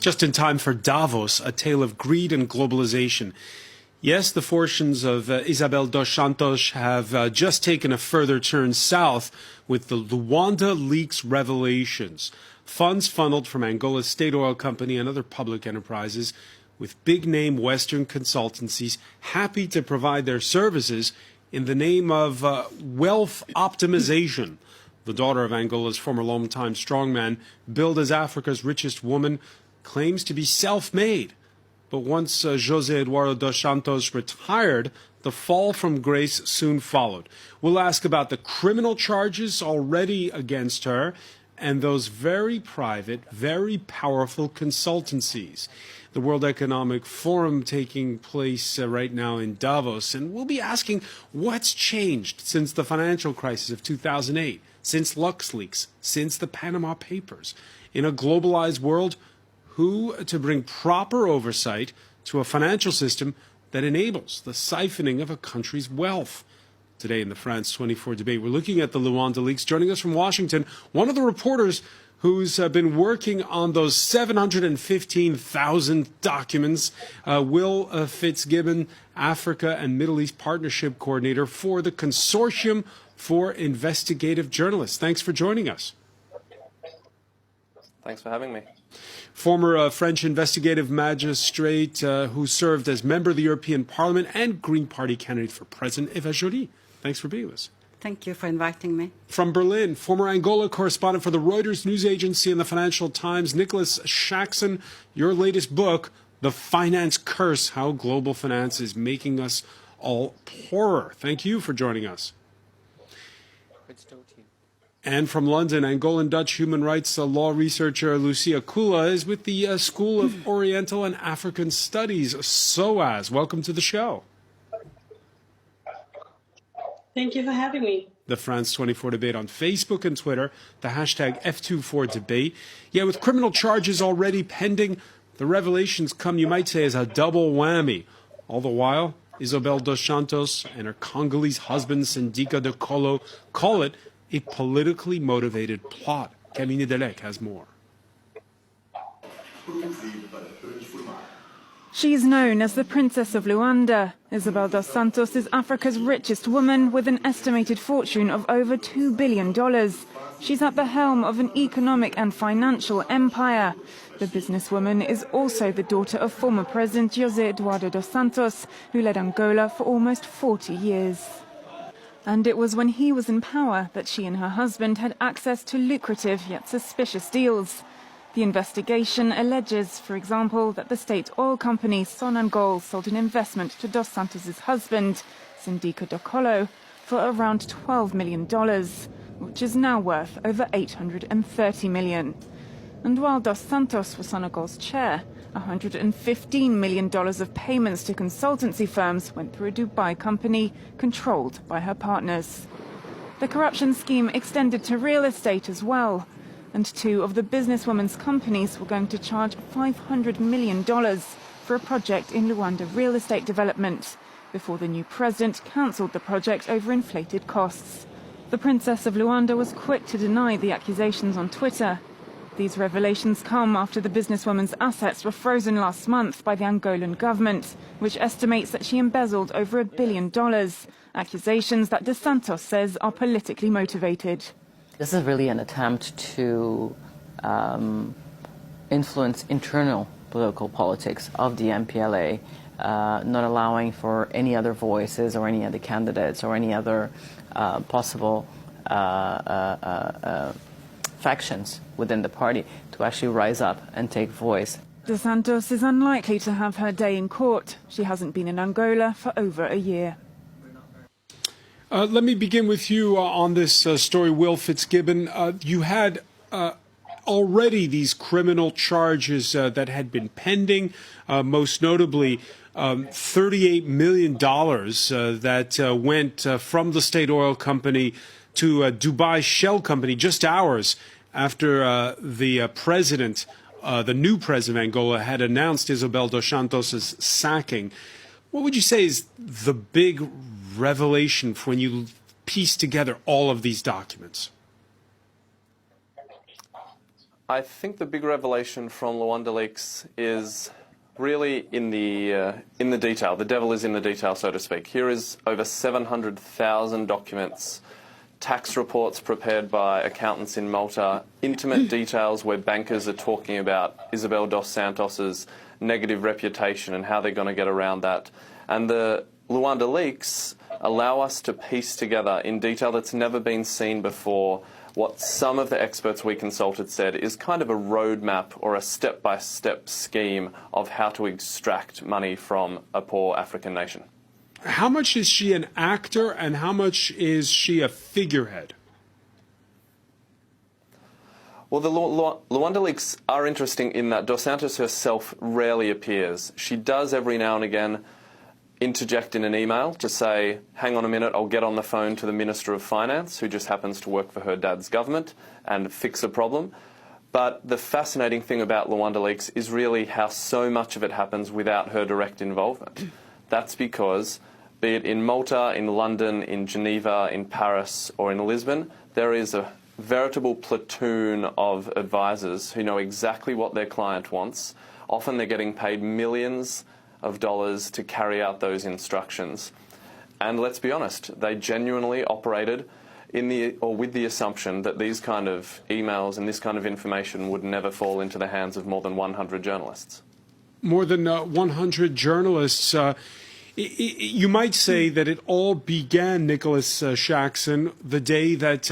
Just in time for Davos, a tale of greed and globalization. Yes, the fortunes of Isabel dos Santos have just taken a further turn south with the Luanda leaks revelations. Funds funneled from Angola's state oil company and other public enterprises with big-name Western consultancies happy to provide their services in the name of wealth optimization. The daughter of Angola's former longtime strongman, billed as Africa's richest woman, claims to be self-made. But once José Eduardo dos Santos retired, the fall from grace soon followed. We'll ask about the criminal charges already against her and those very private, very powerful consultancies. The World Economic Forum taking place right now in Davos, and we'll be asking what's changed since the financial crisis of 2008, since LuxLeaks, since the Panama Papers. In a globalized world, who to bring proper oversight to a financial system that enables the siphoning of a country's wealth. Today in the France 24 debate, we're looking at the Luanda leaks. Joining us from Washington, one of the reporters who's been working on those 715,000 documents, Will Fitzgibbon, Africa and Middle East Partnership Coordinator for the Consortium for Investigative Journalists. Thanks for joining us. Thanks for having me. Former French investigative magistrate who served as member of the European Parliament and Green Party candidate for President, Eva Joly. Thanks for being with us. Thank you for inviting me. From Berlin, former Angola correspondent for the Reuters news agency and the Financial Times, Nicholas Shaxson, your latest book, The Finance Curse, How Global Finance is Making Us All Poorer. Thank you for joining us. And from London, Angolan Dutch human rights law researcher Lucia Kula is with the School of Oriental and African Studies, SOAS. Welcome to the show. Thank you for having me. The France 24 debate on Facebook and Twitter, the hashtag F24debate. Yeah, with criminal charges already pending, the revelations come, you might say, as a double whammy. All the while, Isabel dos Santos and her Congolese husband, Sindika Dokolo, call it a politically motivated plot. Camille Delec has more. She is known as the Princess of Luanda. Isabel dos Santos is Africa's richest woman with an estimated fortune of over $2 billion. She's at the helm of an economic and financial empire. The businesswoman is also the daughter of former President José Eduardo dos Santos, who led Angola for almost 40 years. And it was when he was in power that she and her husband had access to lucrative yet suspicious deals. The investigation alleges, for example, that the state oil company Sonangol sold an investment to dos Santos' husband, Sindika Dokolo, for around $12 million, which is now worth over $830 million. And while dos Santos was Sonangol's chair, $115 million of payments to consultancy firms went through a Dubai company controlled by her partners. The corruption scheme extended to real estate as well, and two of the businesswoman's companies were going to charge $500 million for a project in Luanda real estate development, before the new president cancelled the project over inflated costs. The Princess of Luanda was quick to deny the accusations on Twitter. These revelations come after the businesswoman's assets were frozen last month by the Angolan government, which estimates that she embezzled over $1 billion, accusations that dos Santos says are politically motivated. This is really an attempt to influence internal political politics of the MPLA, not allowing for any other voices or any other candidates or any other possible factions within the party to actually rise up and take voice. Dos Santos is unlikely to have her day in court. She hasn't been in Angola for over a year. Let me begin with you on this story, Will Fitzgibbon. You had already these criminal charges that had been pending, most notably $38 million that went from the state oil company to a Dubai shell company just hours after the president, the new president of Angola, had announced Isabel dos Santos' sacking. What would you say is the big revelation when you piece together all of these documents? I think the big revelation from Luanda Leaks is really in the detail. The devil is in the detail, so to speak. Here is over 700,000 documents, tax reports prepared by accountants in Malta, intimate details where bankers are talking about Isabel dos Santos's negative reputation and how they're going to get around that. And the Luanda Leaks allow us to piece together in detail that's never been seen before what some of the experts we consulted said is kind of a roadmap or a step-by-step scheme of how to extract money from a poor African nation. How much is she an actor and how much is she a figurehead? Well, the Luanda Leaks are interesting in that Dos Santos herself rarely appears. She does every now and again interject in an email to say, hang on a minute, I'll get on the phone to the Minister of Finance, who just happens to work for her dad's government, and fix a problem. But the fascinating thing about Luanda Leaks is really how so much of it happens without her direct involvement. That's because, be it in Malta, in London, in Geneva, in Paris, or in Lisbon, there is a veritable platoon of advisors who know exactly what their client wants. Often they're getting paid millions of dollars to carry out those instructions. And let's be honest, they genuinely operated with the assumption that these kind of emails and this kind of information would never fall into the hands of more than 100 journalists. More than 100 journalists. You might say that it all began, Nicholas Shaxson, the day that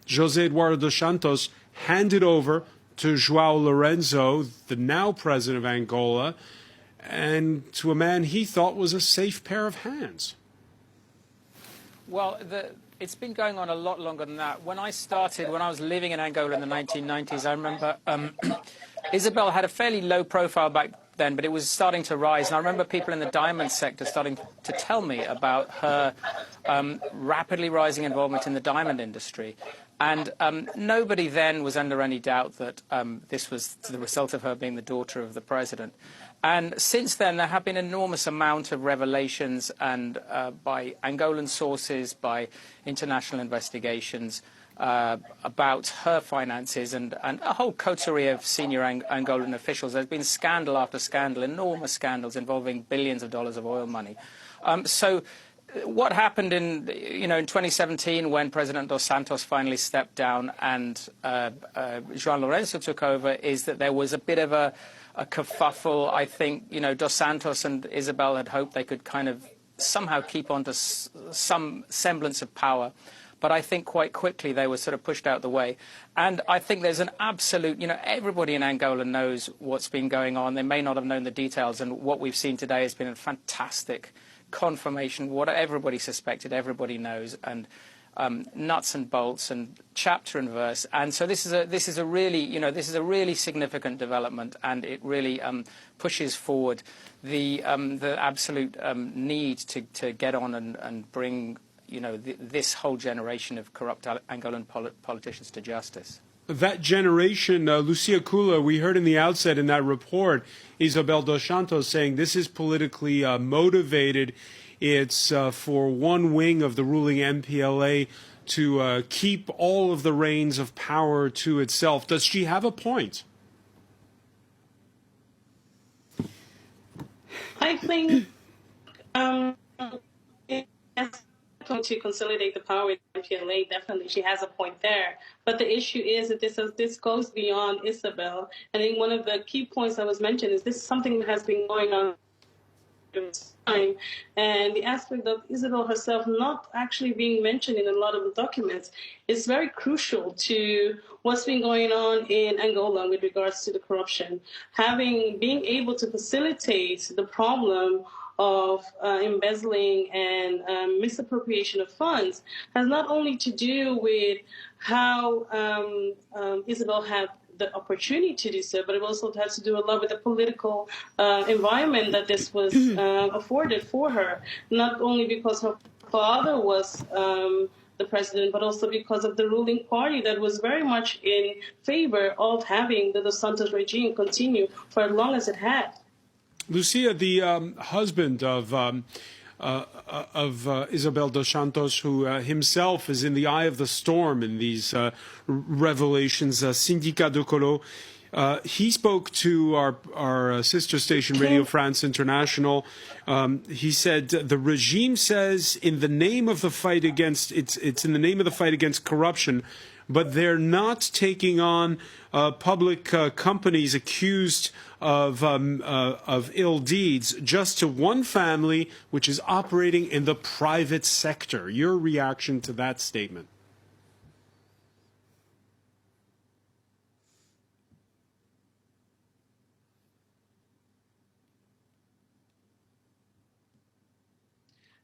José Eduardo dos Santos handed over to João Lorenzo, the now president of Angola, and to a man he thought was a safe pair of hands. Well, it's been going on a lot longer than that. When I was living in Angola in the 1990s, I remember Isabel had a fairly low profile back then, but it was starting to rise. And I remember people in the diamond sector starting to tell me about her rapidly rising involvement in the diamond industry. And nobody then was under any doubt that this was the result of her being the daughter of the president. And since then, there have been an enormous amount of revelations and by Angolan sources, by international investigations about her finances and a whole coterie of senior Angolan officials. There's been scandal after scandal, enormous scandals involving billions of dollars of oil money. So what happened in 2017 when President Dos Santos finally stepped down and João Lorenzo took over is that there was a bit of a kerfuffle. I think, Dos Santos and Isabel had hoped they could kind of somehow keep on to some semblance of power. But I think quite quickly they were sort of pushed out the way. And I think there's an absolute, everybody in Angola knows what's been going on. They may not have known the details. And what we've seen today has been a fantastic confirmation. What everybody suspected, everybody knows. And nuts and bolts and chapter and verse. And so this is a really significant development, and it really pushes forward the absolute need to get on and bring this whole generation of corrupt Angolan politicians to justice. That generation, Lucia Kula, we heard in the outset in that report, Isabel dos Santos saying this is politically motivated. It's for one wing of the ruling MPLA to keep all of the reins of power to itself. Does she have a point? I think to consolidate the power with MPLA, definitely she has a point there. But the issue is that this goes beyond Isabel. I think one of the key points that was mentioned is this is something that has been going on time, and the aspect of Isabel herself not actually being mentioned in a lot of the documents is very crucial to what's been going on in Angola with regards to the corruption. Being able to facilitate the problem of embezzling and misappropriation of funds has not only to do with how Isabel had the opportunity to do so, but it also has to do a lot with the political environment that this was afforded for her, not only because her father was the president, but also because of the ruling party that was very much in favor of having the Dos Santos regime continue for as long as it had. Lucia, the husband of Isabel dos Santos, who himself is in the eye of the storm in these revelations. Syndicat de Colo. He spoke to our sister station, Radio France International. He said the regime says in the name of the fight against it's in the name of the fight against corruption, but they're not taking on public companies accused of ill deeds, just to one family which is operating in the private sector. Your reaction to that statement?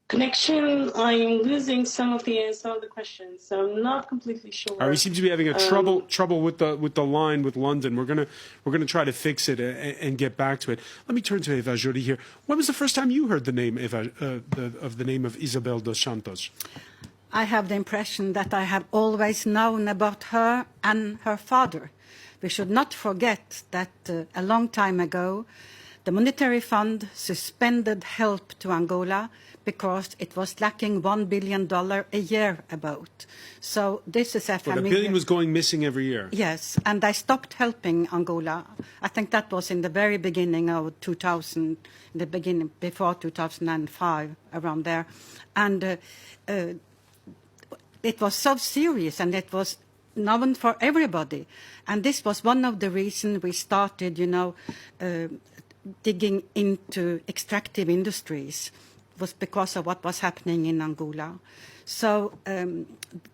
Connection, I'm losing some of the questions, so I'm not completely sure. We seem to be having a trouble with the line with London. We're gonna try to fix it and get back to it. Let me turn to Eva Joly here. When was the first time you heard the name the name of Isabel dos Santos? I have the impression that I have always known about her and her father. We should not forget that a long time ago, the Monetary Fund suspended help to Angola because it was lacking $1 billion a year about. So this is a familiar... But $1 billion was going missing every year. Yes, and I stopped helping Angola. I think that was in the very beginning of 2000, before 2005, around there. And it was so serious, and it was known for everybody. And this was one of the reasons we started, digging into extractive industries, was because of what was happening in Angola. So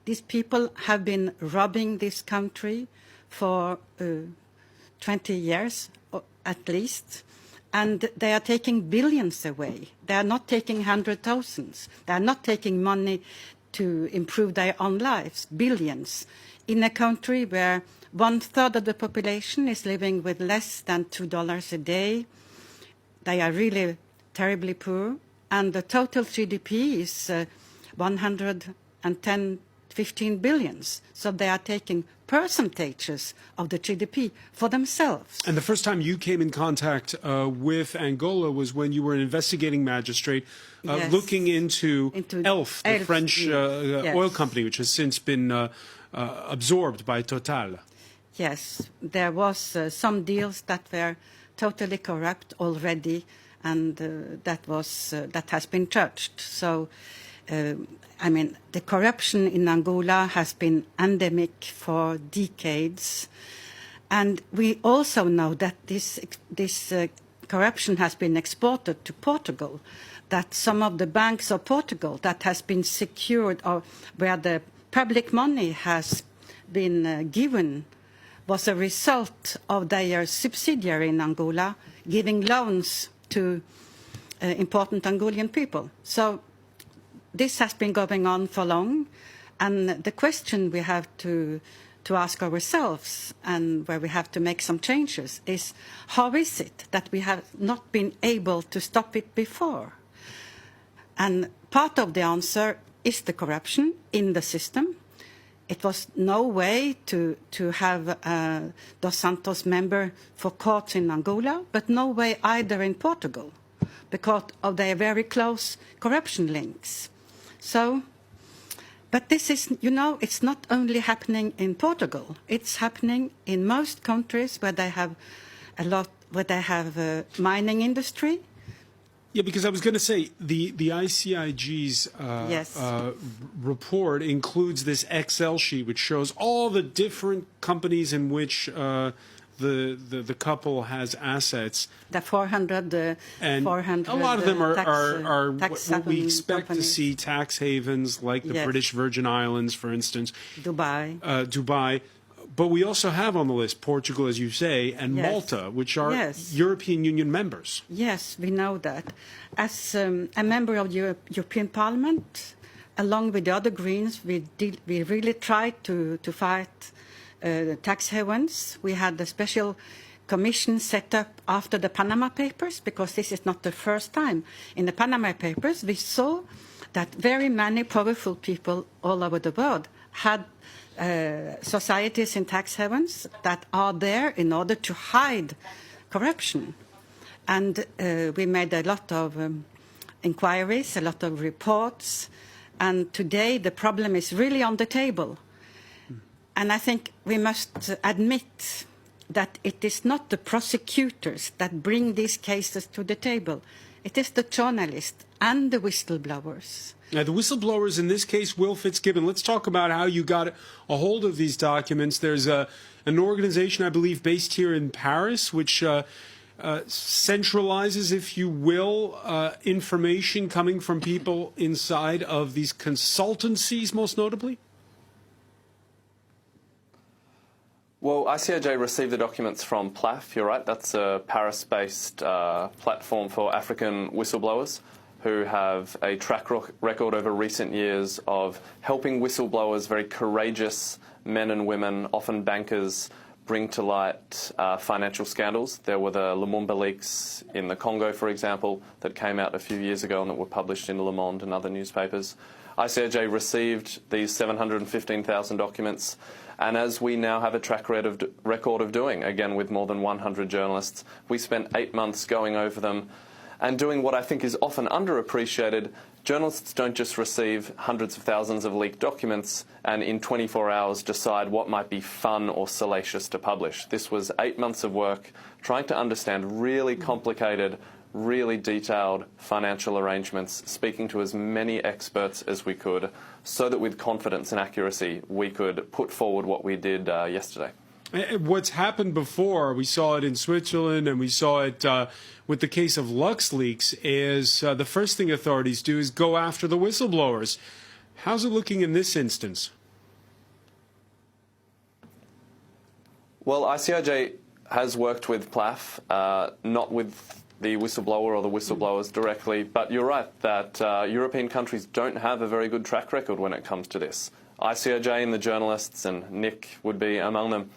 these people have been robbing this country for 20 years, at least, and they are taking billions away. They are not taking hundred thousands. They are not taking money to improve their own lives, billions, in a country where 1/3 of the population is living with less than $2 a day. They are really terribly poor, and the total GDP is 15 billions. So they are taking percentages of the GDP for themselves. And the first time you came in contact with Angola was when you were an investigating magistrate Yes. looking into ELF, the ELF, French yes. oil company, which has since been absorbed by Total. Yes, there was some deals that were totally corrupt already, and that has been judged. So, the corruption in Angola has been endemic for decades, and we also know that this corruption has been exported to Portugal. That some of the banks of Portugal that has been secured, or where the public money has been given, was a result of their subsidiary in Angola giving loans to important Angolan people. So this has been going on for long, and the question we have to ask ourselves, and where we have to make some changes, is how is it that we have not been able to stop it before? And part of the answer is the corruption in the system. It was no way to have Dos Santos member for courts in Angola, but no way either in Portugal, because of their very close corruption links. So, but this is, it's not only happening in Portugal. It's happening in most countries where they have a mining industry. Yeah, because I was going to say the ICIG's Yes. report includes this Excel sheet which shows all the different companies in which the couple has assets. The 400, And 400 a lot of them are tax what we haven expect to companies. see, tax havens like the Yes. British Virgin Islands, for instance, Dubai. But we also have on the list Portugal, as you say, and Yes. Malta, which are Yes. European Union members. Yes, we know that. As a member of the European Parliament, along with the other Greens, we really tried to fight tax havens. We had a special commission set up after the Panama Papers, because this is not the first time. In the Panama Papers, we saw that very many powerful people all over the world had societies in tax havens that are there in order to hide corruption. And we made a lot of inquiries, a lot of reports, and today the problem is really on the table. And I think we must admit that it is not the prosecutors that bring these cases to the table. It is the journalists and the whistleblowers. Now, the whistleblowers in this case, Will Fitzgibbon, let's talk about how you got a hold of these documents. There's an organization, I believe, based here in Paris, which centralizes, if you will, information coming from people inside of these consultancies, most notably? Well, ICIJ received the documents from PLAF, you're right. That's a Paris-based platform for African whistleblowers who have a track record over recent years of helping whistleblowers, very courageous men and women, often bankers, bring to light financial scandals. There were the Lumumba leaks in the Congo, for example, that came out a few years ago and that were published in Le Monde and other newspapers. ICIJ received these 715,000 documents, and as we now have a track record of doing, again with more than 100 journalists, we spent 8 months going over them and doing what I think is often underappreciated. Journalists don't just receive hundreds of thousands of leaked documents and in 24 hours decide what might be fun or salacious to publish. This was 8 months of work trying to understand really complicated, really detailed financial arrangements, speaking to as many experts as we could, so that with confidence and accuracy we could put forward what we did yesterday. What's happened before, we saw it in Switzerland and we saw it with the case of LuxLeaks, is the first thing authorities do is go after the whistleblowers. How's it looking in this instance? Well, ICIJ has worked with PLAF, not with the whistleblower or the whistleblowers directly, but you're right that European countries don't have a very good track record when it comes to this. ICIJ and the journalists, and Nick would be among them,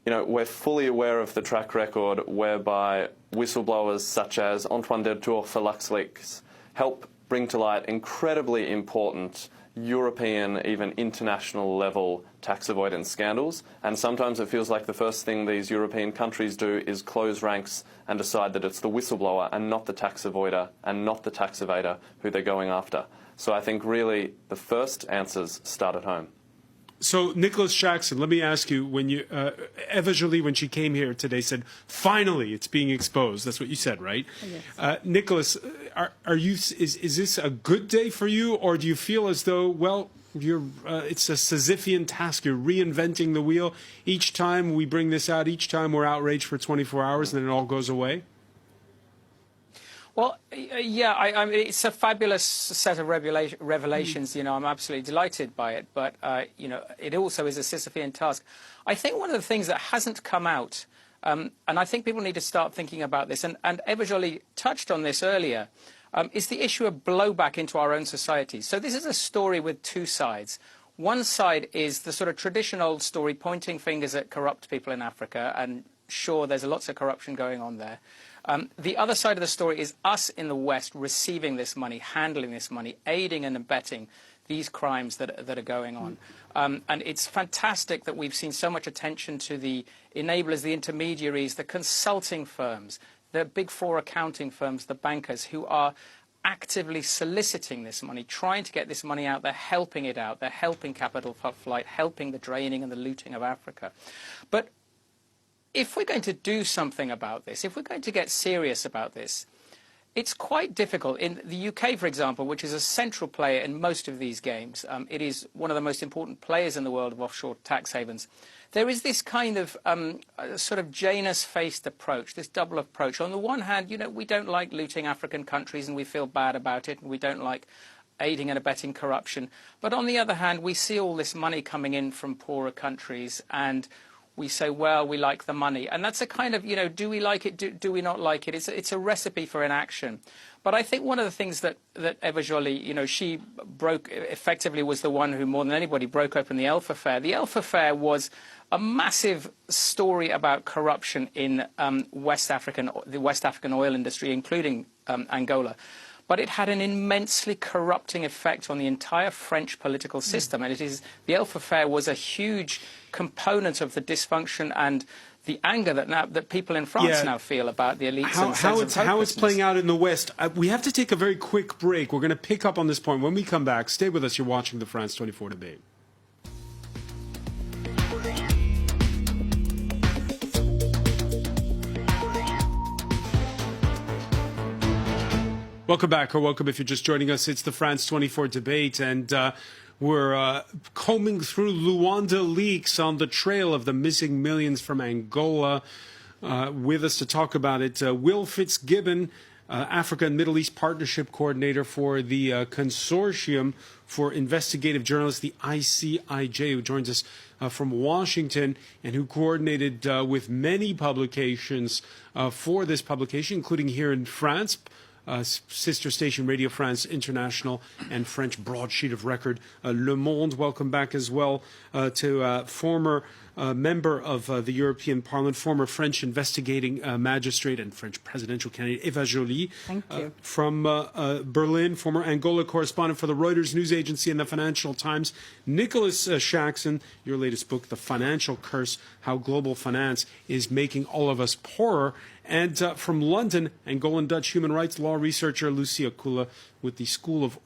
you know, we're fully aware of the track record whereby whistleblowers such as Antoine Deltour for LuxLeaks help bring to light incredibly important European, even international level tax avoidance scandals, and sometimes it feels like the first thing these European countries do is close ranks and decide that it's the whistleblower and not the tax avoider and not the tax evader who they're going after. So I think really the first answers start at home. So, Nicholas Jackson, let me ask you, when you Eva Joly, when she came here today, said, finally, it's being exposed. That's what you said, right? Yes. Nicholas, is this a good day for you, or do you feel as though, well, it's a Sisyphean task, you're reinventing the wheel? Each time we bring this out, each time we're outraged for 24 hours, and then it all goes away? Well, yeah, I mean, it's a fabulous set of revelations. You know, I'm absolutely delighted by it. But, you know, it also is a Sisyphean task. I think one of the things that hasn't come out, and I think people need to start thinking about this, and Eva Joly touched on this earlier, is the issue of blowback into our own society. So this is a story with two sides. One side is the sort of traditional story pointing fingers at corrupt people in Africa, and sure, there's lots of corruption going on there. The other side of the story is us in the West receiving this money, handling this money, aiding and abetting these crimes that are going on. And it's fantastic that we've seen so much attention to the enablers, the intermediaries, the consulting firms, the big four accounting firms, the bankers who are actively soliciting this money, trying to get this money out. They're helping it out. They're helping capital flight, helping the draining and the looting of Africa. But if we're going to do something about this, if we're going to get serious about this, it's quite difficult. In the UK, for example, which is a central player in most of these games, it is one of the most important players in the world of offshore tax havens. There is this kind of sort of Janus-faced approach, this double approach. On the one hand, you know, we don't like looting African countries and we feel bad about it, and we don't like aiding and abetting corruption. But on the other hand, we see all this money coming in from poorer countries, and we say, well, we like the money. And that's a kind of, you know, do we like it, do we not like it? It's a recipe for inaction. But I think one of the things that Eva Joly, you know, she effectively was the one who more than anybody broke open the Elf Affair. The Elf Affair was a massive story about corruption in the West African oil industry, including Angola. but it had an immensely corrupting effect on the entire French political system. And the Elf affair was a huge component of the dysfunction and the anger that people in France now feel about the elites and how it's playing out in the West. We have to take a very quick break. We're going to pick up on this point when we come back. Stay with us. You're watching the France 24 debate. Welcome back, or welcome if you're just joining us. It's the France 24 debate, and we're combing through Luanda leaks on the trail of the missing millions from Angola. With us to talk about it, Will Fitzgibbon, Africa and Middle East Partnership Coordinator for the Consortium for Investigative Journalists, the ICIJ, who joins us from Washington and who coordinated with many publications for this publication, including here in France. Sister station Radio France International and French broadsheet of record Le Monde. Welcome back as well to former member of the European Parliament, former French investigating magistrate and French presidential candidate Eva Joly. Thank you. From Berlin, former Angola correspondent for the Reuters news agency and the Financial Times, Nicholas Shaxson, your latest book, The Financial Curse, How Global Finance is Making All of Us Poorer. And from London, Angolan Dutch human rights law researcher Lucia Kula with the School of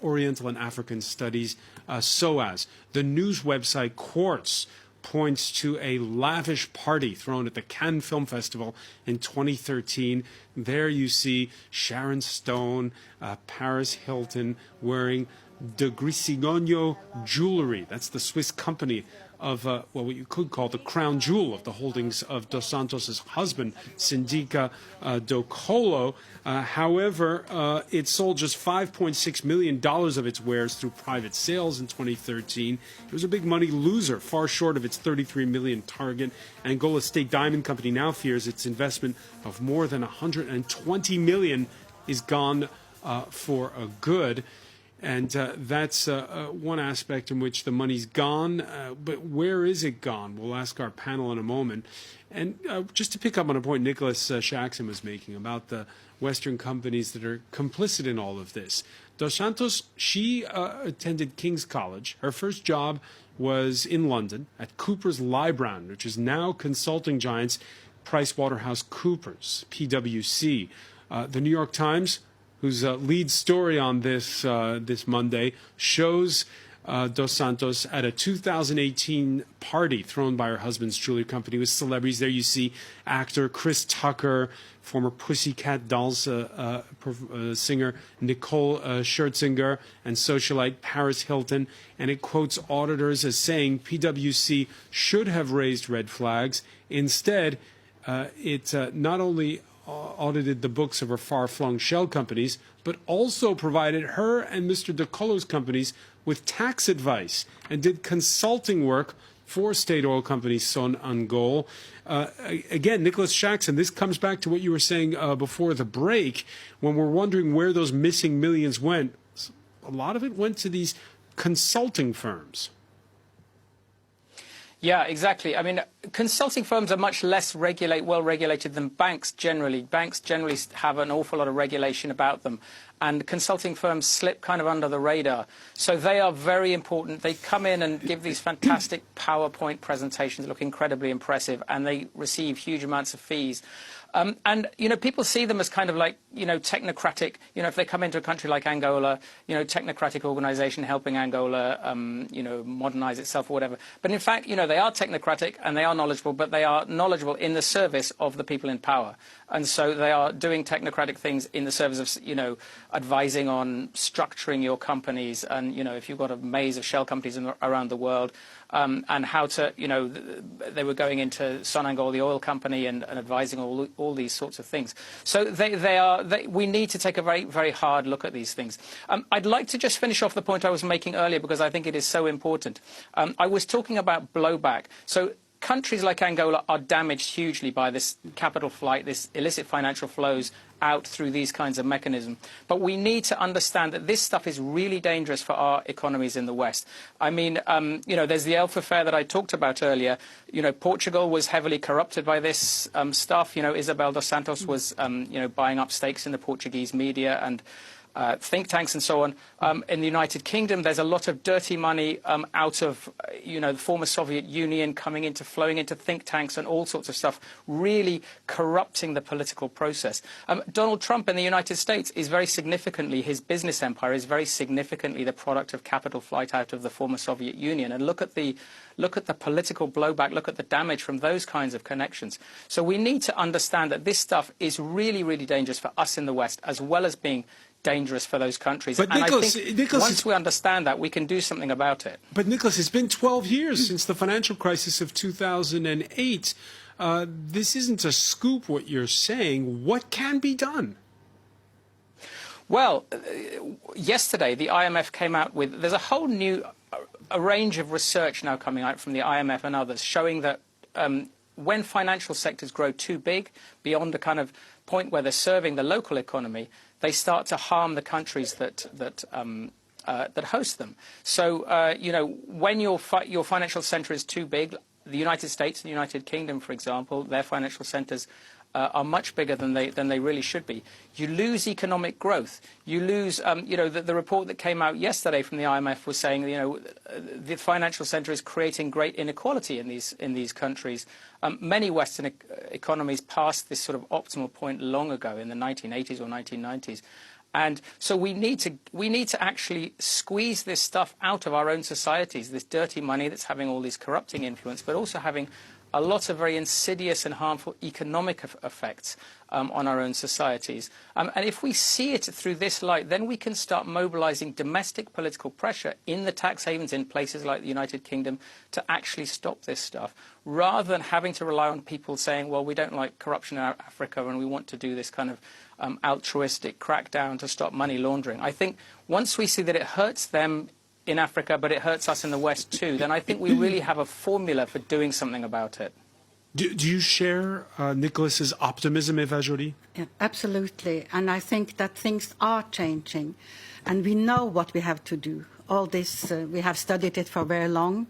Oriental and African Studies, SOAS. The news website Quartz points to a lavish party thrown at the Cannes Film Festival in 2013. There you see Sharon Stone, Paris Hilton wearing De Grisigogno jewelry. That's the Swiss company of what you could call the crown jewel of the holdings of Dos Santos' husband, Sindica do Colo. However, it sold just $5.6 million of its wares through private sales in 2013. It was a big money loser, far short of its $33 million target. Angola State Diamond Company now fears its investment of more than $120 million is gone for good. And that's one aspect in which the money's gone. But where is it gone? We'll ask our panel in a moment. And just to pick up on a point Nicholas Shaxson was making about the Western companies that are complicit in all of this. Dos Santos, she attended King's College. Her first job was in London at Coopers Lybrand, which is now consulting giants PricewaterhouseCoopers, PwC. The New York Times, whose lead story on this this Monday, shows Dos Santos at a 2018 party thrown by her husband's jewelry company with celebrities. There you see actor Chris Tucker, former Pussycat Dolls singer Nicole Scherzinger, and socialite Paris Hilton. And it quotes auditors as saying PwC should have raised red flags. Instead, it not only audited the books of her far-flung shell companies, but also provided her and Mr. De Colo's companies with tax advice and did consulting work for state oil company Sonangol. Again, Nicholas Shaxson, this comes back to what you were saying before the break, when we're wondering where those missing millions went. A lot of it went to these consulting firms. Yeah, exactly. I mean, consulting firms are much less well-regulated than banks generally. Banks generally have an awful lot of regulation about them, and consulting firms slip kind of under the radar. So they are very important. They come in and give these fantastic PowerPoint presentations that look incredibly impressive, and they receive huge amounts of fees. And, you know, people see them as kind of like, you know, technocratic, you know, if they come into a country like Angola, you know, technocratic organization helping Angola, you know, modernize itself or whatever. But in fact, you know, they are technocratic and they are knowledgeable, but they are knowledgeable in the service of the people in power. And so they are doing technocratic things in the service of, you know, advising on structuring your companies. And, you know, if you've got a maze of shell companies around the world, and how to, you know, they were going into Sonangol, the oil company, and advising all these sorts of things. So we need to take a very, very hard look at these things. I'd like to just finish off the point I was making earlier because I think it is so important. I was talking about blowback. So countries like Angola are damaged hugely by this capital flight, this illicit financial flows, out through these kinds of mechanisms. But we need to understand that this stuff is really dangerous for our economies in the West. I mean, there's the Elf affair that I talked about earlier. Portugal was heavily corrupted by this stuff. Isabel dos Santos was, buying up stakes in the Portuguese media and think tanks and so on. In the United Kingdom, there's a lot of dirty money out of, the former Soviet Union flowing into think tanks and all sorts of stuff, really corrupting the political process. Donald Trump in the United States is very significantly, his business empire is very significantly the product of capital flight out of the former Soviet Union. And look at the political blowback, look at the damage from those kinds of connections. So we need to understand that this stuff is really, really dangerous for us in the West, as well as being dangerous for those countries. But and Nicholas, I think Nicholas, once we understand that, we can do something about it. But Nicholas, it's been 12 years since the financial crisis of 2008. This isn't a scoop, what you're saying. What can be done? Well, yesterday the IMF came out with, there's a whole new a range of research now coming out from the IMF and others showing that when financial sectors grow too big, beyond the kind of point where they're serving the local economy, they start to harm the countries that host them. So, when your financial centre is too big, the United States and the United Kingdom, for example, their financial centres are much bigger than they really should be. You lose economic growth. You lose, the report that came out yesterday from the IMF was saying, the financial centre is creating great inequality in these countries. Many Western economies passed this sort of optimal point long ago in the 1980s or 1990s. And so we need to actually squeeze this stuff out of our own societies, this dirty money that's having all this corrupting influence, but also having a lot of very insidious and harmful economic effects on our own societies. And if we see it through this light, then we can start mobilizing domestic political pressure in the tax havens in places like the United Kingdom to actually stop this stuff, rather than having to rely on people saying, well, we don't like corruption in Africa and we want to do this kind of altruistic crackdown to stop money laundering. I think once we see that it hurts them in Africa, but it hurts us in the West too, then I think we really have a formula for doing something about it. Do you share Nicholas's optimism, Eva Joly? Yeah, absolutely. And I think that things are changing. And we know what we have to do. All this, we have studied it for very long.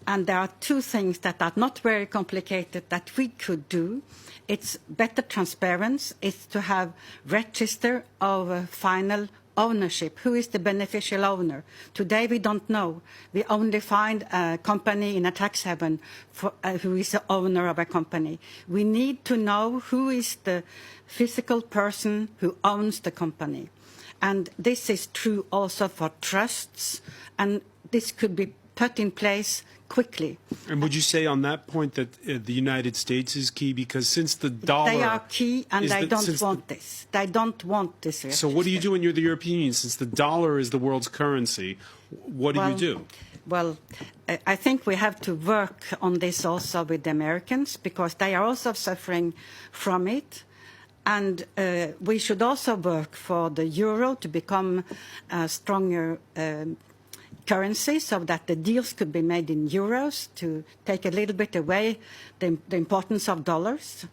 And there are two things that are not very complicated that we could do. It's better transparency. It's to have register of final ownership. Who is the beneficial owner? Today we don't know. We only find a company in a tax haven who is the owner of a company. We need to know who is the physical person who owns the company. And this is true also for trusts, and this could be put in place quickly. And would you say on that point that the United States is key? Because since the dollar... They are key, and they don't want this. They don't want this register. So what do you do when you're the European Union? Since the dollar is the world's currency, what do you do? Well, I think we have to work on this also with the Americans, because they are also suffering from it. And we should also work for the euro to become a stronger currency, so that the deals could be made in euros to take a little bit away the importance of dollars.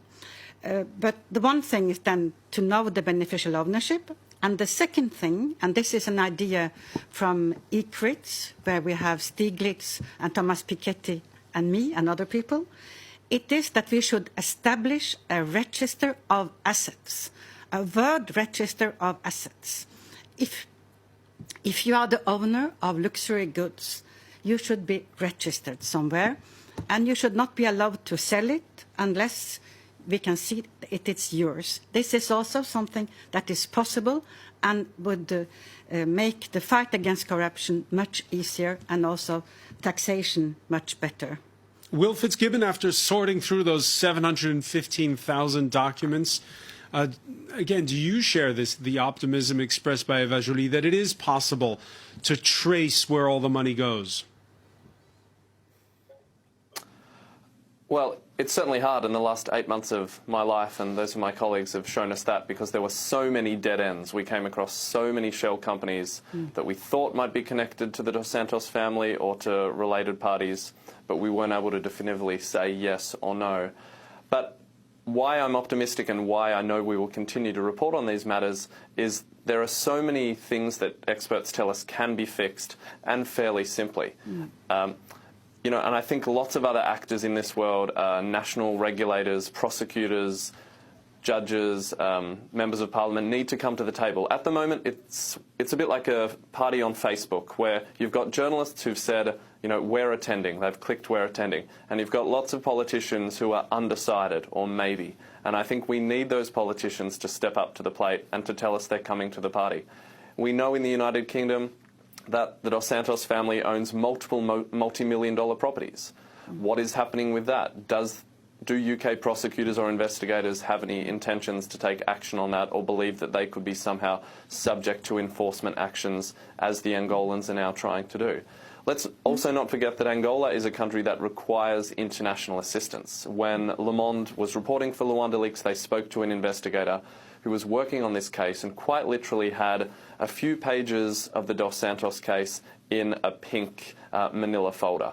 But the one thing is then to know the beneficial ownership. And the second thing, and this is an idea from ECRITS, where we have Stiglitz and Thomas Piketty and me and other people, it is that we should establish a register of assets, a world register of assets. If you are the owner of luxury goods, you should be registered somewhere, and you should not be allowed to sell it unless we can see it's yours. This is also something that is possible and would make the fight against corruption much easier, and also taxation much better. Will Fitzgibbon, after sorting through those 715,000 documents, again, do you share the optimism expressed by Eva Joly that it is possible to trace where all the money goes? Well, it's certainly hard in the last 8 months of my life, and those of my colleagues have shown us that, because there were so many dead ends. We came across so many shell companies that we thought might be connected to the Dos Santos family or to related parties, but we weren't able to definitively say yes or no. But why I'm optimistic and why I know we will continue to report on these matters is there are so many things that experts tell us can be fixed and fairly simply. You know, and I think lots of other actors in this world, national regulators, prosecutors, judges, members of parliament, need to come to the table. At the moment, it's a bit like a party on Facebook where you've got journalists who've said, you know, we're attending. They've clicked we're attending. And you've got lots of politicians who are undecided or maybe. And I think we need those politicians to step up to the plate and to tell us they're coming to the party. We know in the United Kingdom that the Dos Santos family owns multiple multi-million-dollar properties. What is happening with that? Do UK prosecutors or investigators have any intentions to take action on that or believe that they could be somehow subject to enforcement actions as the Angolans are now trying to do? Let's also not forget that Angola is a country that requires international assistance. When Le Monde was reporting for Luanda Leaks, they spoke to an investigator who was working on this case and quite literally had a few pages of the Dos Santos case in a pink manila folder.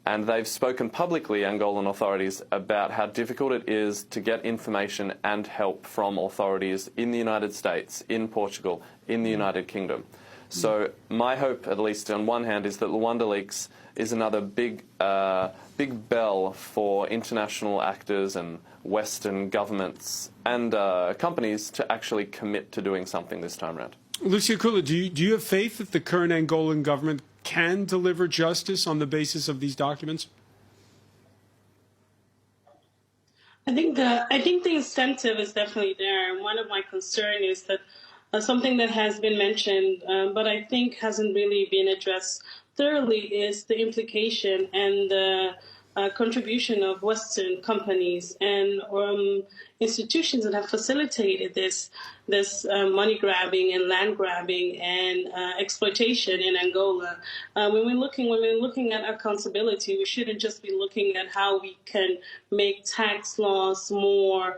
And they've spoken publicly, Angolan authorities, about how difficult it is to get information and help from authorities in the United States, in Portugal, in the United Kingdom. So my hope, at least on one hand, is that Luanda Leaks is another big bell for international actors and Western governments and companies to actually commit to doing something this time around. Lucia Kula, do you have faith that the current Angolan government can deliver justice on the basis of these documents? I think the incentive is definitely there. And one of my concerns is that something that has been mentioned, but I think hasn't really been addressed thoroughly, is the implication and the contribution of Western companies and institutions that have facilitated this money grabbing and land grabbing and exploitation in Angola. When we're looking at accountability, we shouldn't just be looking at how we can make tax laws more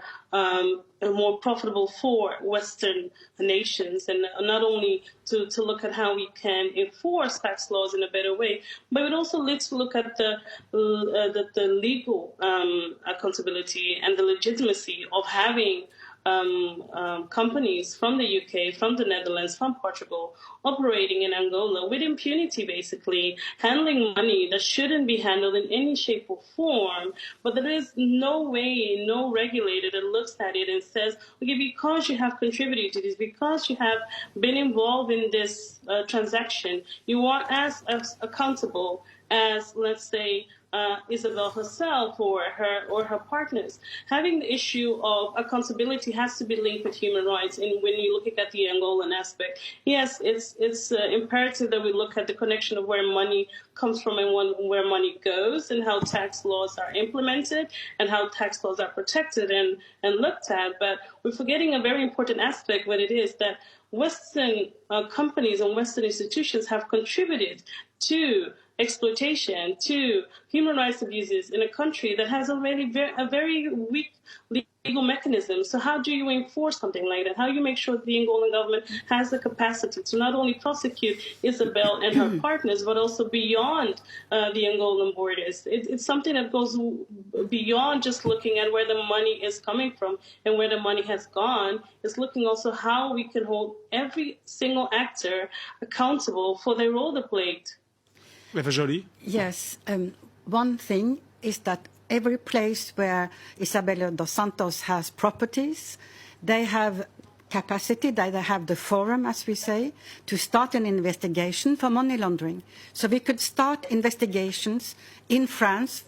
profitable for Western nations, and not only to look at how we can enforce tax laws in a better way, but it also leads to look at the legal accountability and the legitimacy of having companies from the UK, from the Netherlands, from Portugal, operating in Angola with impunity, basically, handling money that shouldn't be handled in any shape or form, but there is no way, no regulator that looks at it and says, okay, because you have contributed to this, because you have been involved in this transaction, you are as accountable as, let's say, Isabel herself or her partners. Having the issue of accountability has to be linked with human rights. And when you're looking at the Angolan aspect, yes, it's imperative that we look at the connection of where money comes from and where money goes, and how tax laws are implemented and how tax laws are protected and looked at. But we're forgetting a very important aspect, what it is that Western companies and Western institutions have contributed to exploitation, to human rights abuses in a country that has already a very weak legal mechanism. So how do you enforce something like that? How do you make sure that the Angolan government has the capacity to not only prosecute Isabel and her partners, but also beyond the Angolan borders? It's something that goes beyond just looking at where the money is coming from and where the money has gone. It's looking also how we can hold every single actor accountable for their role they played. Eva Joly? Yes. One thing is that every place where Isabel dos Santos has properties, they have capacity, they have the forum, as we say, to start an investigation for money laundering. So we could start investigations in France,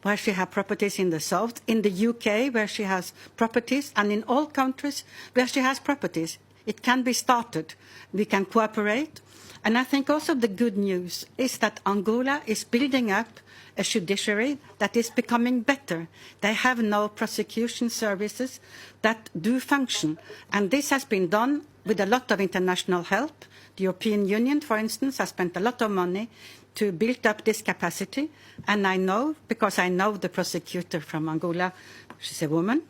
where she has properties in the south, in the UK, where she has properties, and in all countries where she has properties. It can be started. We can cooperate. And I think also the good news is that Angola is building up a judiciary that is becoming better. They have now prosecution services that do function. And this has been done with a lot of international help. The European Union, for instance, has spent a lot of money to build up this capacity. And I know, because I know the prosecutor from Angola, she's a woman,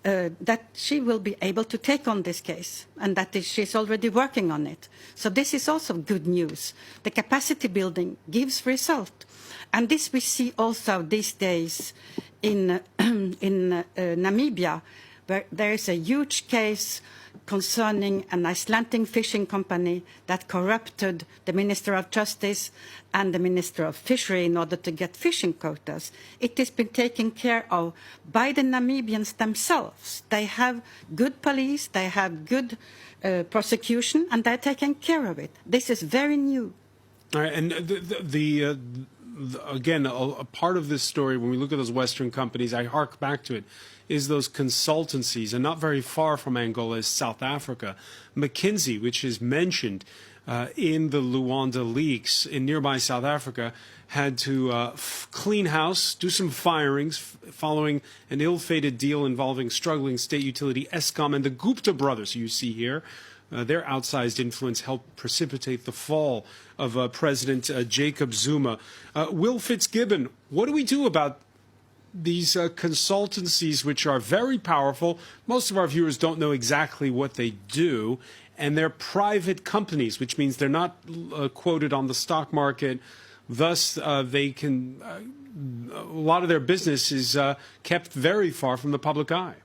that she will be able to take on this case, and that she's already working on it. So this is also good news. The capacity building gives result. And this we see also these days in Namibia, where there is a huge case concerning an Icelandic fishing company that corrupted the Minister of Justice and the Minister of Fishery in order to get fishing quotas. It has been taken care of by the Namibians themselves. They have good police, they have good prosecution, and they're taking care of it. This is very new. All right, and again, a part of this story, when we look at those Western companies, I hark back to it, is those consultancies, and not very far from Angola is South Africa. McKinsey, which is mentioned in the Luanda leaks in nearby South Africa, had to clean house, do some firings following an ill-fated deal involving struggling state utility Eskom and the Gupta brothers you see here. Their outsized influence helped precipitate the fall of President Jacob Zuma. Will Fitzgibbon, what do we do about these consultancies, which are very powerful? Most of our viewers don't know exactly what they do, and they're private companies, which means they're not quoted on the stock market. Thus, they can a lot of their business is kept very far from the public eye.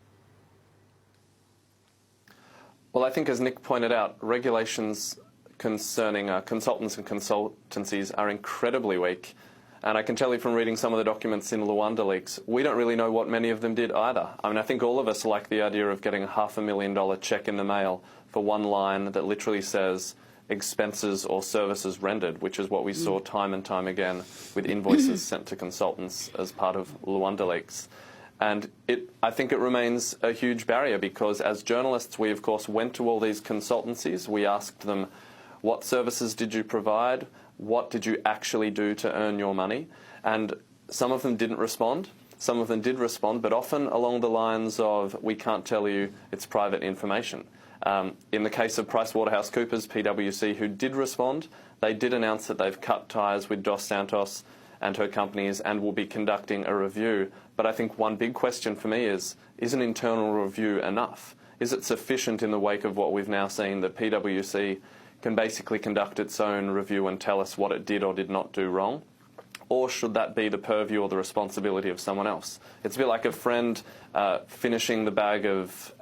Well, I think, as Nick pointed out, regulations concerning consultants and consultancies are incredibly weak. And I can tell you from reading some of the documents in Luanda leaks, we don't really know what many of them did either. I mean, I think all of us like the idea of getting a $500,000 check in the mail for one line that literally says expenses or services rendered, which is what we saw time and time again with invoices sent to consultants as part of Luanda leaks. And I think it remains a huge barrier because as journalists, we of course went to all these consultancies. We asked them, what services did you provide? What did you actually do to earn your money? And some of them didn't respond. Some of them did respond, but often along the lines of, we can't tell you, it's private information. In the case of PricewaterhouseCoopers, PwC, who did respond, they did announce that they've cut ties with Dos Santos and her companies and will be conducting a review. But I think one big question for me is an internal review enough? Is it sufficient in the wake of what we've now seen that PwC can basically conduct its own review and tell us what it did or did not do wrong? Or should that be the purview or the responsibility of someone else? It's a bit like a friend finishing the bag of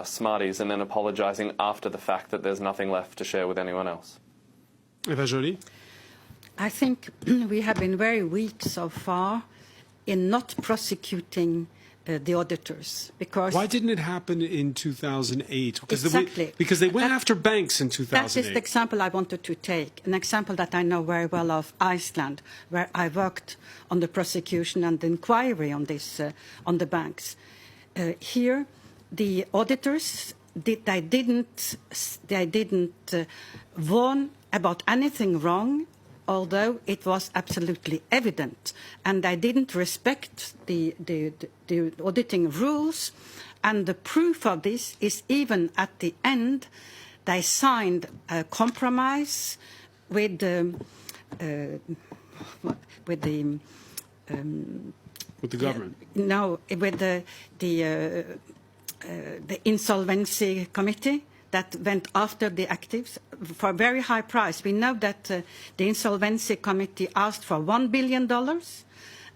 Smarties and then apologising after the fact that there's nothing left to share with anyone else. Eva Joly? I think we have been very weak so far in not prosecuting the auditors, because... Why didn't it happen in 2008? Exactly. Because they went after banks in 2008. That is the example I wanted to take, an example that I know very well of Iceland, where I worked on the prosecution and the inquiry on this, on the banks. Here, the auditors, they didn't warn about anything wrong, although it was absolutely evident, and they didn't respect the auditing rules. And the proof of this is even at the end, they signed a compromise with the government. No, with the insolvency committee that went after the actives for a very high price. We know that the insolvency committee asked for $1 billion,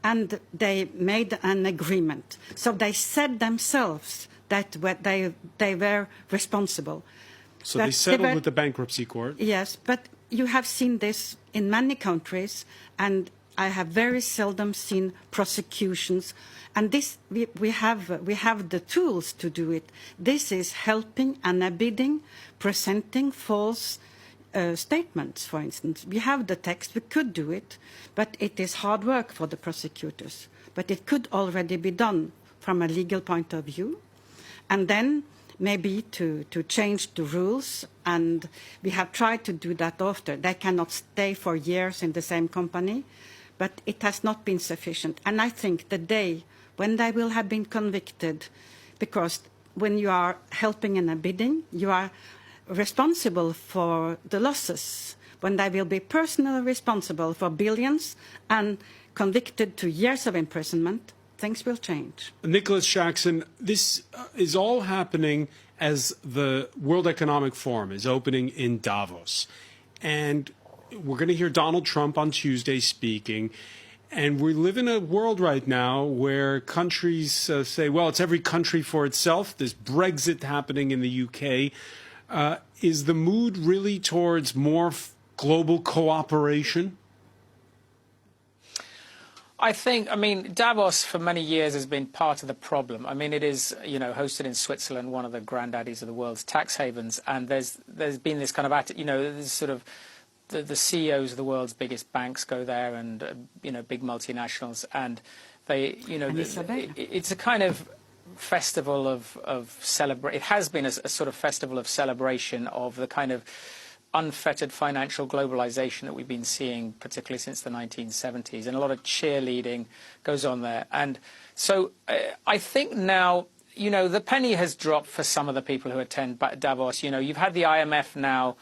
and they made an agreement. So they said themselves that they were responsible. So they settled with the bankruptcy court. Yes, but you have seen this in many countries, and I have very seldom seen prosecutions. And this, we have the tools to do it. This is helping and abetting, presenting false statements, for instance. We have the text, we could do it, but it is hard work for the prosecutors. But it could already be done from a legal point of view. And then maybe to change the rules, and we have tried to do that often. They cannot stay for years in the same company, but it has not been sufficient. And I think the day when they will have been convicted, because when you are helping in a bidding, you are responsible for the losses. When they will be personally responsible for billions and convicted to years of imprisonment, things will change. Nicholas Jackson, this is all happening as the World Economic Forum is opening in Davos. And we're going to hear Donald Trump on Tuesday speaking. And we live in a world right now where countries say, well, it's every country for itself. There's Brexit happening in the UK. Is the mood really towards more global cooperation? I mean, Davos for many years has been part of the problem. I mean, it is, hosted in Switzerland, one of the granddaddies of the world's tax havens, and there's been this kind of, this sort of, the CEOs of the world's biggest banks go there, and big multinationals, and they, it's a kind of festival of celebrate. It has been a sort of festival of celebration of the kind of unfettered financial globalization that we've been seeing, particularly since the 1970s, and a lot of cheerleading goes on there. And so I think now, the penny has dropped for some of the people who attend Davos. You've had the IMF now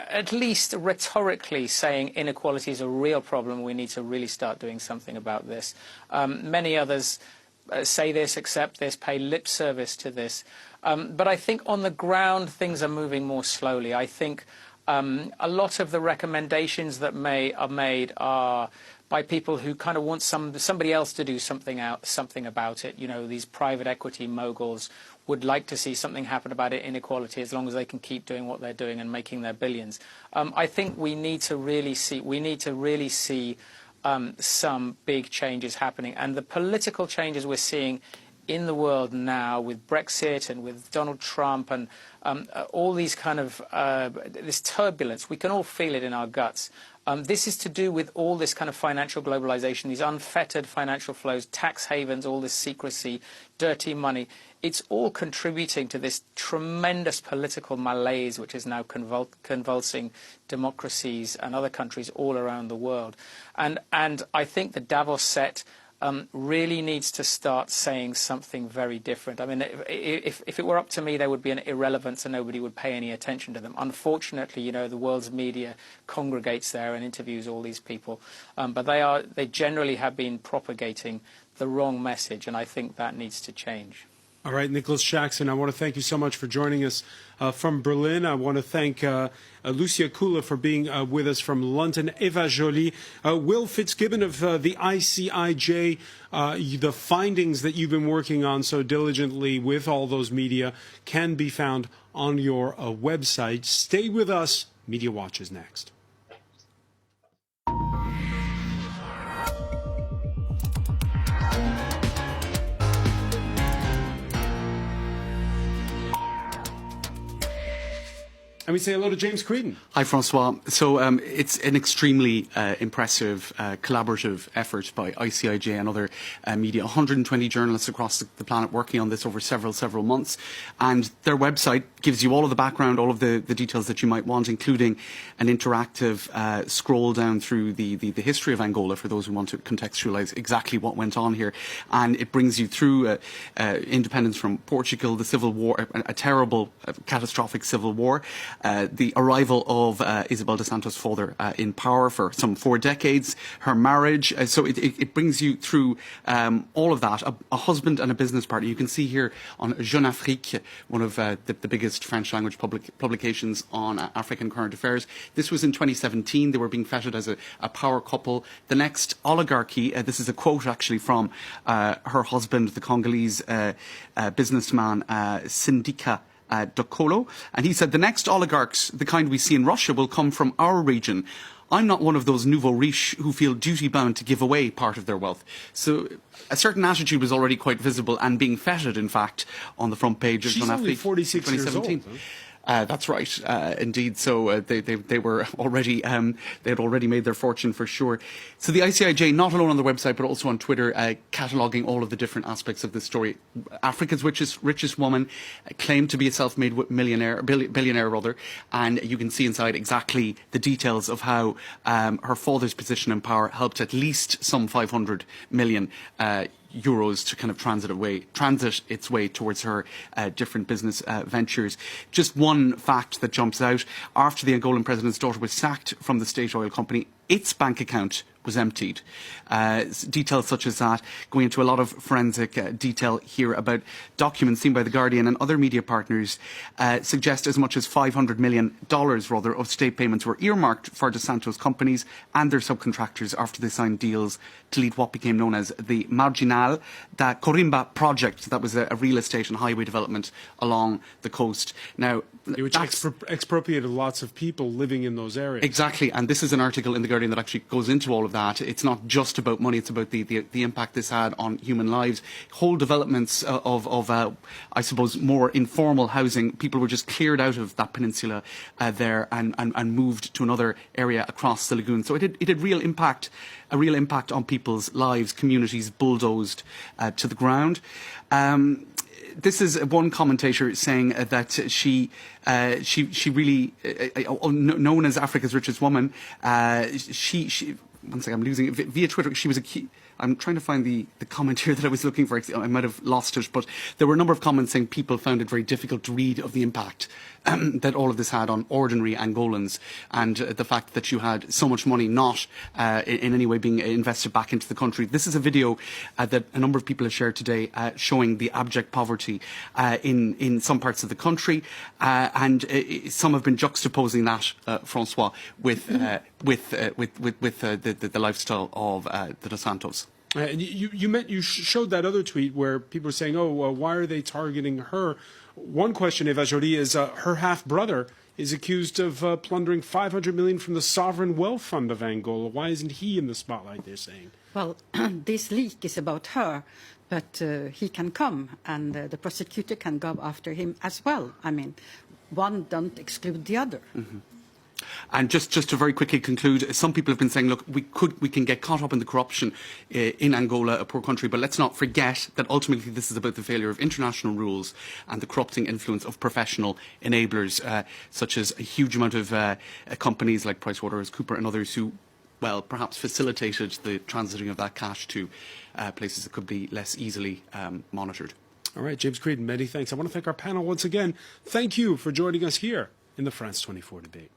at least rhetorically saying inequality is a real problem. We need to really start doing something about this. Many others say this, accept this, pay lip service to this. But I think on the ground, things are moving more slowly. I think a lot of the recommendations that are made are by people who kind of want somebody else to do something about it. These private equity moguls would like to see something happen about inequality as long as they can keep doing what they're doing and making their billions. I think we need to really see some big changes happening, and the political changes we're seeing in the world now with Brexit and with Donald Trump and all these kind of this turbulence, we can all feel it in our guts. This is to do with all this kind of financial globalization, these unfettered financial flows, tax havens, all this secrecy, dirty money. It's all contributing to this tremendous political malaise which is now convulsing democracies and other countries all around the world. And I think the Davos set really needs to start saying something very different. I mean, if it were up to me, they would be an irrelevance and nobody would pay any attention to them. Unfortunately, the world's media congregates there and interviews all these people. But they generally have been propagating the wrong message, and I think that needs to change. All right, Nicholas Jackson, I want to thank you so much for joining us from Berlin. I want to thank Lucia Kula for being with us from London, Eva Joly, Will Fitzgibbon of the ICIJ, the findings that you've been working on so diligently with all those media can be found on your website. Stay with us. Media Watch is next. And we say hello to James Creedon. Hi, Francois. So it's an extremely impressive collaborative effort by ICIJ and other media. 120 journalists across the planet working on this over several months. And their website gives you all of the background, all of the details that you might want, including an interactive scroll down through the history of Angola for those who want to contextualize exactly what went on here. And it brings you through independence from Portugal, the civil war, a terrible, catastrophic civil war. The arrival of Isabel dos Santos' father in power for some 4 decades, her marriage. So it brings you through all of that. A husband and a business partner. You can see here on Jeune Afrique, one of the biggest French language publications on African current affairs. This was in 2017. They were being feted as a power couple. The next oligarchy, this is a quote actually from her husband, the Congolese businessman Sindika Dokolo, and he said, the next oligarchs, the kind we see in Russia, will come from our region. I'm not one of those nouveau riches who feel duty-bound to give away part of their wealth. So a certain attitude was already quite visible and being feted, in fact, on the front page of She's only 46 years old. That's right, indeed. So they were already they had already made their fortune for sure. So the ICIJ, not alone on their website but also on Twitter, cataloguing all of the different aspects of this story. Africa's richest woman claimed to be a self-made billionaire rather, and you can see inside exactly the details of how her father's position in power helped at least some 500 million euros to kind of transit its way towards her different business ventures. Just one fact that jumps out: after the Angolan president's daughter was sacked from the state oil company, its bank account was emptied. Details such as that, going into a lot of forensic detail here about documents seen by The Guardian and other media partners, suggest as much as $500 million of state payments were earmarked for Dos Santos companies and their subcontractors after they signed deals to lead what became known as the Marginal da Corimba project. That was a real estate and highway development along the coast. Now, which expropriated lots of people living in those areas. Exactly, and this is an article in The Guardian that actually goes into all of that. It's not just about money, it's about the impact this had on human lives. Whole developments of I suppose, more informal housing. People were just cleared out of that peninsula there and moved to another area across the lagoon. So it had a real impact on people's lives, communities bulldozed to the ground. This is one commentator saying that she really, known as Africa's richest woman, she one second, I'm losing it. Via Twitter, she was a key. I'm trying to find the comment here that I was looking for. I might have lost it, but there were a number of comments saying people found it very difficult to read of the impact that all of this had on ordinary Angolans, and the fact that you had so much money not in any way being invested back into the country. This is a video that a number of people have shared today showing the abject poverty in some parts of the country, and some have been juxtaposing that, Francois, with the lifestyle of the Dos Santos. And you showed that other tweet where people were saying, why are they targeting her? One question, Eva Joly, is her half-brother is accused of plundering $500 million from the Sovereign Wealth Fund of Angola. Why isn't he in the spotlight, they're saying? Well, this leak is about her, but he can come, and the prosecutor can go after him as well. I mean, one don't exclude the other. Mm-hmm. And just to very quickly conclude, some people have been saying, look, we can get caught up in the corruption in Angola, a poor country, but let's not forget that ultimately this is about the failure of international rules and the corrupting influence of professional enablers, such as a huge amount of companies like PricewaterhouseCoopers and others who, well, perhaps facilitated the transiting of that cash to places that could be less easily monitored. All right, James Creedon, many thanks. I want to thank our panel once again. Thank you for joining us here in the France 24 debate.